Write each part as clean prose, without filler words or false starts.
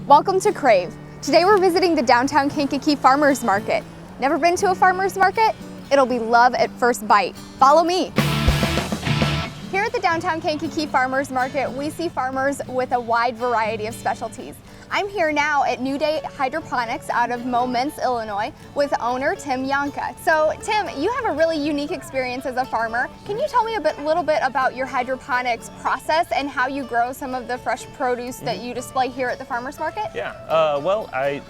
Welcome to Crave. Today we're visiting the downtown Kankakee Farmers Market. Never been to a farmers market? It'll be love at first bite. Follow me. Here at the downtown Kankakee Farmers Market, we see farmers with a wide variety of specialties. I'm here now at New Day Hydroponics out of Momence, Illinois, with owner Tim Yanka. So Tim, you have a really unique experience as a farmer. Can you tell me a little bit about your hydroponics process and how you grow some of the fresh produce that you display here at the farmers market? Yeah, well, I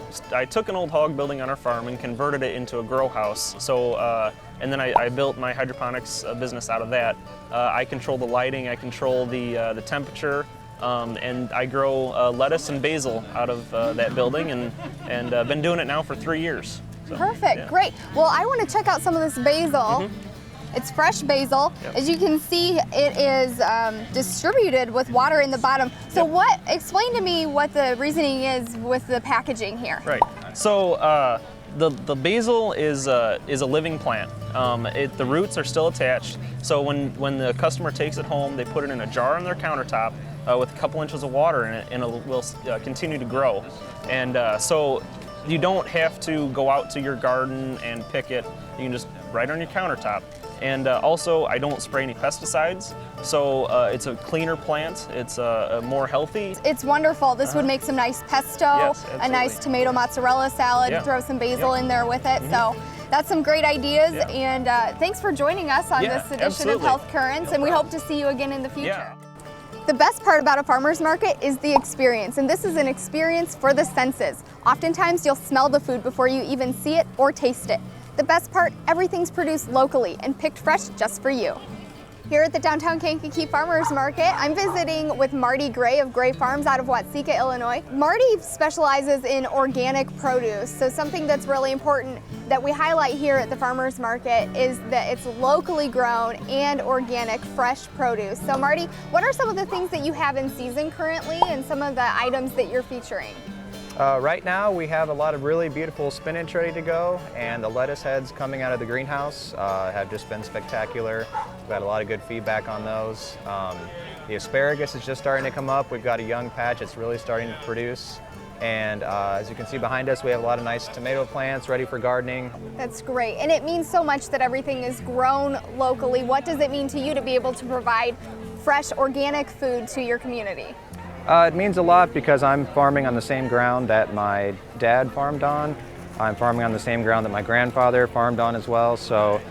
took an old hog building on our farm and converted it into a grow house. And then I built my hydroponics business out of that. I control the lighting, I control the temperature, and I grow lettuce and basil out of that building, and been doing it now for 3 years. So, Perfect, yeah. Great. Well, I want to check out some of this basil. It's fresh basil. Yep. As you can see, it is distributed with water in the bottom. So explain to me what the reasoning is with the packaging here. Right. So the basil is a living plant. The roots are still attached. So when the customer takes it home, they put it in a jar on their countertop with a couple inches of water in it, and it will continue to grow. And so you don't have to go out to your garden and pick it. You can just right on your countertop. And also, I don't spray any pesticides, so it's a cleaner plant. It's more healthy. It's wonderful. This would make some nice pesto, Yes, a nice tomato mozzarella salad, Yeah. throw some basil Yep. in there with it. So that's some great ideas, Yeah. and thanks for joining us on Yeah, this edition absolutely. of Health Currents, No and we problem. hope to see you again in the future. Yeah. The best part about a farmer's market is the experience, and this is an experience for the senses. Oftentimes you'll smell the food before you even see it or taste it. The best part, everything's produced locally and picked fresh just for you. Here at the downtown Kankakee Farmers Market, I'm visiting with Marty Gray of Gray Farms out of Watseka, Illinois. Marty specializes in organic produce, so something that's really important that we highlight here at the farmers market is that it's locally grown and organic fresh produce. So Marty, what are some of the things that you have in season currently and some of the items that you're featuring? Right now we have a lot of really beautiful spinach ready to go, and the lettuce heads coming out of the greenhouse have just been spectacular. We've got a lot of good feedback on those. The asparagus is just starting to come up. We've got a young patch that's really starting to produce. And as you can see behind us, we have a lot of nice tomato plants ready for gardening. That's great, and it means so much that everything is grown locally. What does it mean to you to be able to provide fresh organic food to your community? It means a lot because I'm farming on the same ground that my dad farmed on. I'm farming on the same ground that my grandfather farmed on as well. So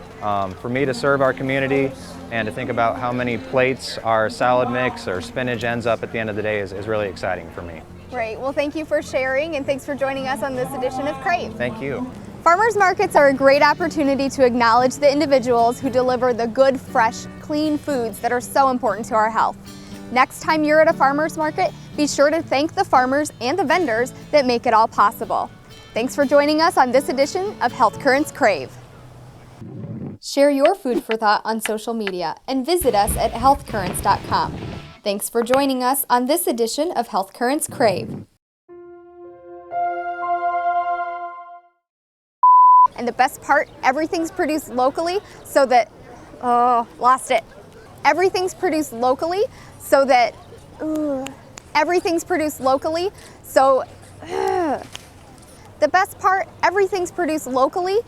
for me to serve our community and to think about how many plates our salad mix or spinach ends up at the end of the day is really exciting for me. Great. Well, thank you for sharing, and thanks for joining us on this edition of Crave. Thank you. Farmers markets are a great opportunity to acknowledge the individuals who deliver the good, fresh, clean foods that are so important to our health. Next time you're at a farmer's market, be sure to thank the farmers and the vendors that make it all possible. Thanks for joining us on this edition of Health Currents Crave. Share your food for thought on social media and visit us at healthcurrents.com. Thanks for joining us on this edition of Health Currents Crave. And the best part, everything's produced locally so that, Everything's produced locally so that, everything's produced locally, so, the best part, everything's produced locally